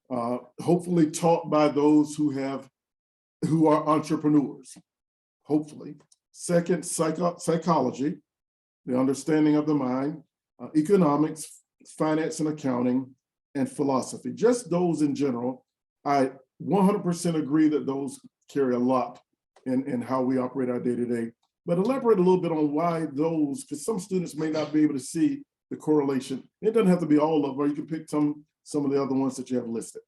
hopefully taught by those who are entrepreneurs, hopefully. Second, psychology, the understanding of the mind, economics, finance and accounting, and philosophy. Just those in general. I 100% agree that those carry a lot in how we operate our day-to-day. But elaborate a little bit on why those, because some students may not be able to see the correlation. It doesn't have to be all of them, or you can pick some of the other ones that you have listed.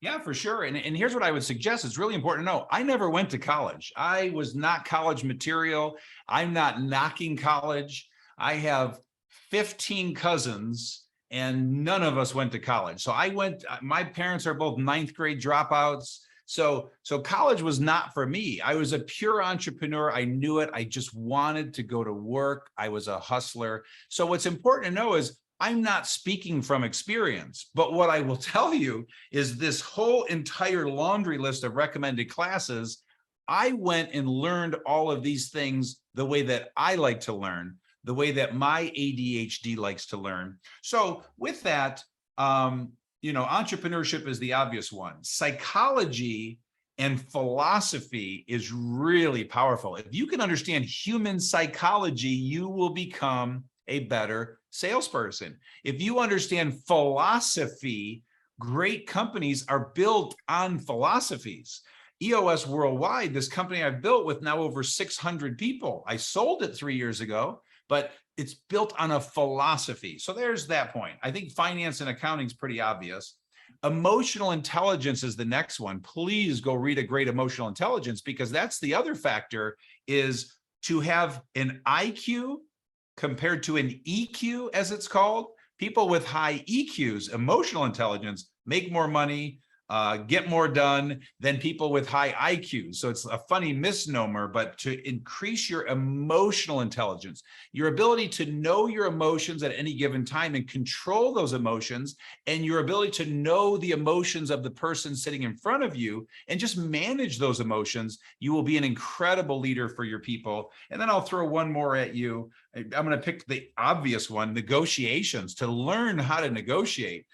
Yeah, for sure. And here's what I would suggest. It's really important to know. I never went to college. I was not college material. I'm not knocking college. I have 15 cousins and none of us went to college. So my parents are both ninth grade dropouts. So college was not for me. I was a pure entrepreneur. I knew it. I just wanted to go to work. I was a hustler. So what's important to know is I'm not speaking from experience, but what I will tell you is this whole entire laundry list of recommended classes, I went and learned all of these things the way that I like to learn, the way that my ADHD likes to learn. So with that, entrepreneurship is the obvious one. Psychology and philosophy is really powerful. If you can understand human psychology, you will become a better salesperson. If you understand philosophy, great companies are built on philosophies. EOS Worldwide, this company I've built with now over 600 people. I sold it 3 years ago, but it's built on a philosophy. So there's that point. I think finance and accounting is pretty obvious. Emotional intelligence is the next one. Please go read a great emotional intelligence, because that's the other factor, is to have an IQ compared to an EQ, as it's called. People with high EQs, emotional intelligence, make more money, get more done than people with high IQs. So it's a funny misnomer, but to increase your emotional intelligence, your ability to know your emotions at any given time and control those emotions, and your ability to know the emotions of the person sitting in front of you and just manage those emotions, you will be an incredible leader for your people. And then I'll throw one more at you. I'm going to pick the obvious one, negotiations, to learn how to negotiate.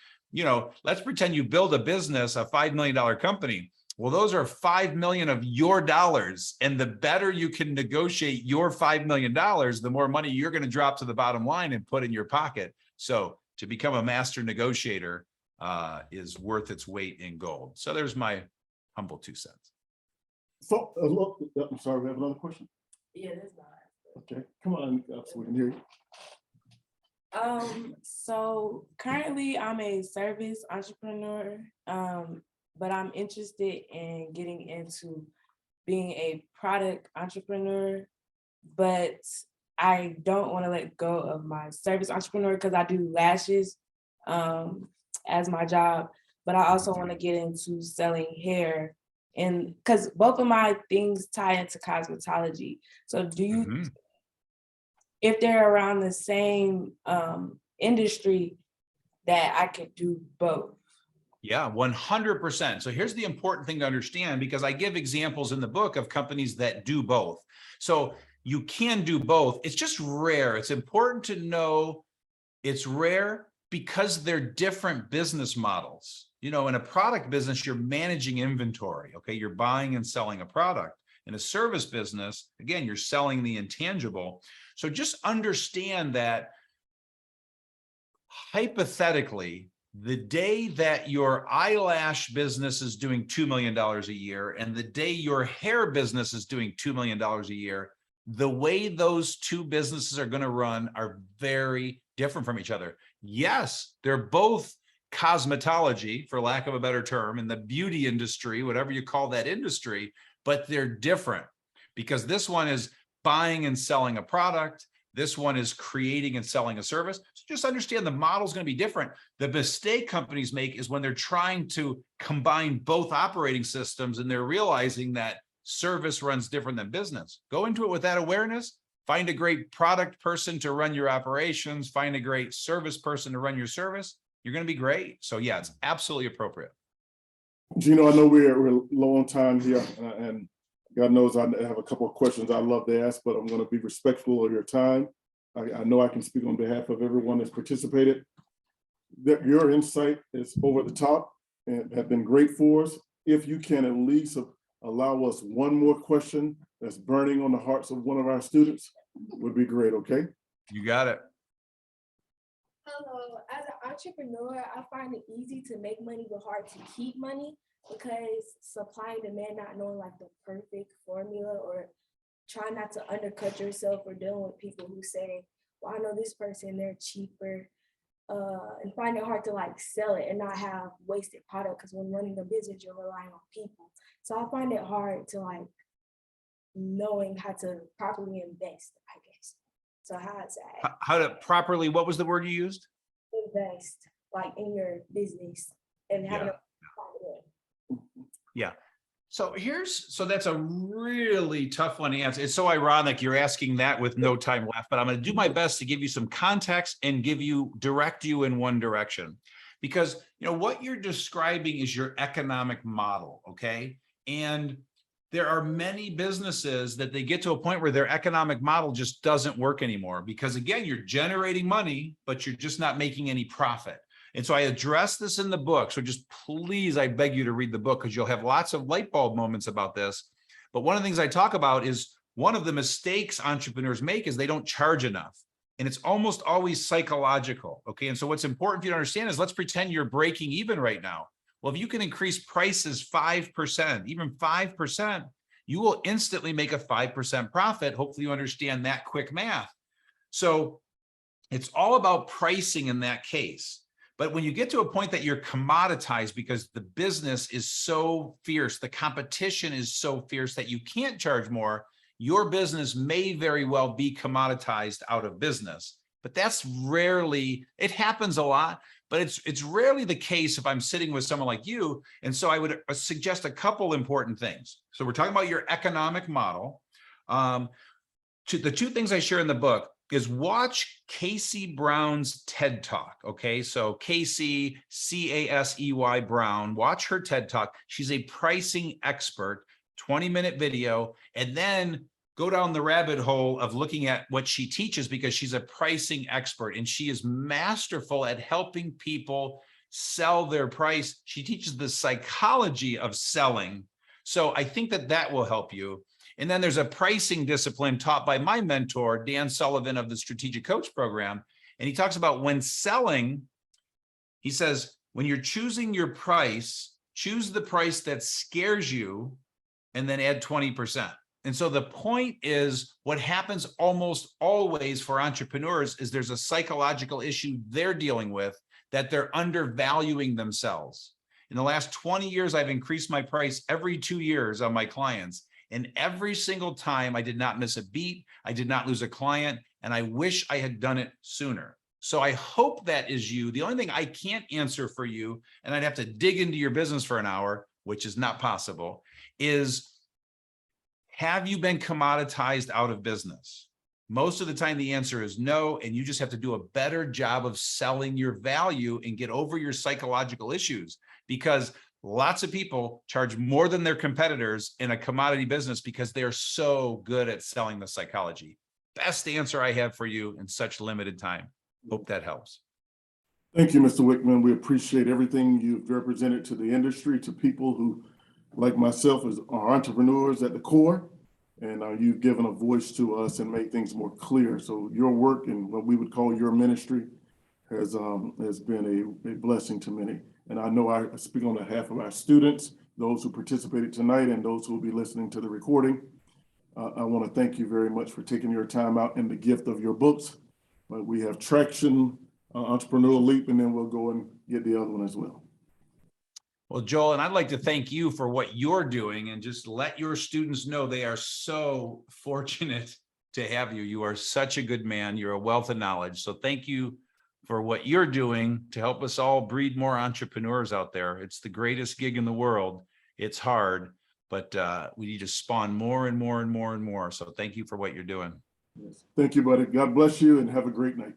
Let's pretend you build a business, a $5 million company. Well, those are 5 million of your dollars. And the better you can negotiate your $5 million, the more money you're going to drop to the bottom line and put in your pocket. So to become a master negotiator is worth its weight in gold. So there's my humble 2 cents. So, look, I'm sorry, we have another question. Yeah, that's not. Okay, come on, so we can hear you. So currently I'm a service entrepreneur, but I'm interested in getting into being a product entrepreneur, but I don't want to let go of my service entrepreneur because I do lashes as my job, but I also want to get into selling hair, and because both of my things tie into cosmetology. So do you, if they're around the same industry, that I could do both? Yeah, 100%. So here's the important thing to understand, because I give examples in the book of companies that do both. So you can do both. It's just rare. It's important to know it's rare because they're different business models. In a product business, you're managing inventory. Okay, you're buying and selling a product. In a service business, again, you're selling the intangible. So just understand that hypothetically, the day that your eyelash business is doing $2 million a year and the day your hair business is doing $2 million a year, the way those two businesses are going to run are very different from each other. Yes, they're both cosmetology, for lack of a better term, in the beauty industry, whatever you call that industry, but they're different because this one is buying and selling a product. This one is creating and selling a service. So just understand the model is going to be different. The mistake companies make is when they're trying to combine both operating systems and they're realizing that service runs different than business. Go into it with that awareness. find a great product person to run your operations, find a great service person to run your service. You're going to be great. So yeah, it's absolutely appropriate. Gino, I know we're low on time here, and God knows I have a couple of questions I'd love to ask, but I'm going to be respectful of your time. I know I can speak on behalf of everyone that's participated. Your insight is over the top and have been great for us. If you can at least allow us one more question that's burning on the hearts of one of our students, would be great, okay? You got it. Hello, as an entrepreneur, I find it easy to make money but hard to keep money because supply and demand, not knowing like the perfect formula, or trying not to undercut yourself, or dealing with people who say, well, I know this person, they're cheaper, and find it hard to like sell it and not have wasted product, because when running a business, you're relying on people. So I find it hard to like knowing how to properly invest, I guess. So how is that? How to properly, what was the word you used? Invest like in your business and having Yeah. So that's a really tough one to answer. It's so ironic you're asking that with no time left, but I'm going to do my best to give you some context and direct you in one direction. Because, what you're describing is your economic model, okay? And there are many businesses that they get to a point where their economic model just doesn't work anymore, because again, you're generating money, but you're just not making any profit. And so I address this in the book. So just please, I beg you to read the book, because you'll have lots of light bulb moments about this. But one of the things I talk about is one of the mistakes entrepreneurs make is they don't charge enough. And it's almost always psychological. Okay. And so what's important for you to understand is, let's pretend you're breaking even right now. Well, if you can increase prices 5%, even 5%, you will instantly make a 5% profit. Hopefully you understand that quick math. So it's all about pricing in that case. But when you get to a point that you're commoditized because the business is so fierce, the competition is so fierce that you can't charge more, your business may very well be commoditized out of business. But that's rarely, it happens a lot, but it's rarely the case if I'm sitting with someone like you. And so I would suggest a couple important things. So we're talking about your economic model. The two things I share in the book is watch Casey Brown's TED Talk. Okay, so Casey, C-A-S-E-Y Brown, watch her TED Talk. She's a pricing expert, 20-minute video, and then go down the rabbit hole of looking at what she teaches, because she's a pricing expert and she is masterful at helping people sell their price. She teaches the psychology of selling. So I think that will help you. And then there's a pricing discipline taught by my mentor, Dan Sullivan of the Strategic Coach Program. And he talks about when selling, he says, when you're choosing your price, choose the price that scares you and then add 20%. And so the point is, what happens almost always for entrepreneurs is there's a psychological issue they're dealing with, that they're undervaluing themselves. In the last 20 years, I've increased my price every 2 years on my clients. And every single time I did not miss a beat, I did not lose a client, and I wish I had done it sooner. So I hope that is you. The only thing I can't answer for you, and I'd have to dig into your business for an hour, which is not possible, is have you been commoditized out of business? Most of the time, the answer is no, and you just have to do a better job of selling your value and get over your psychological issues, because lots of people charge more than their competitors in a commodity business because they're so good at selling the psychology. Best answer I have for you in such limited time. Hope that helps. Thank you, Mr. Wickman. We appreciate everything you've represented to the industry, to people who, like myself, are entrepreneurs at the core, and you've given a voice to us and made things more clear. So your work and what we would call your ministry has been a blessing to many. And I know I speak on behalf of our students, those who participated tonight and those who will be listening to the recording. I want to thank you very much for taking your time out and the gift of your books. We have Traction, Entrepreneurial Leap, and then we'll go and get the other one as well. Well, Joel, and I'd like to thank you for what you're doing, and just let your students know they are so fortunate to have you. You are such a good man. You're a wealth of knowledge. So thank you for what you're doing to help us all breed more entrepreneurs out there. It's the greatest gig in the world. It's hard, but we need to spawn more and more and more and more. So thank you for what you're doing. Thank you, buddy. God bless you and have a great night.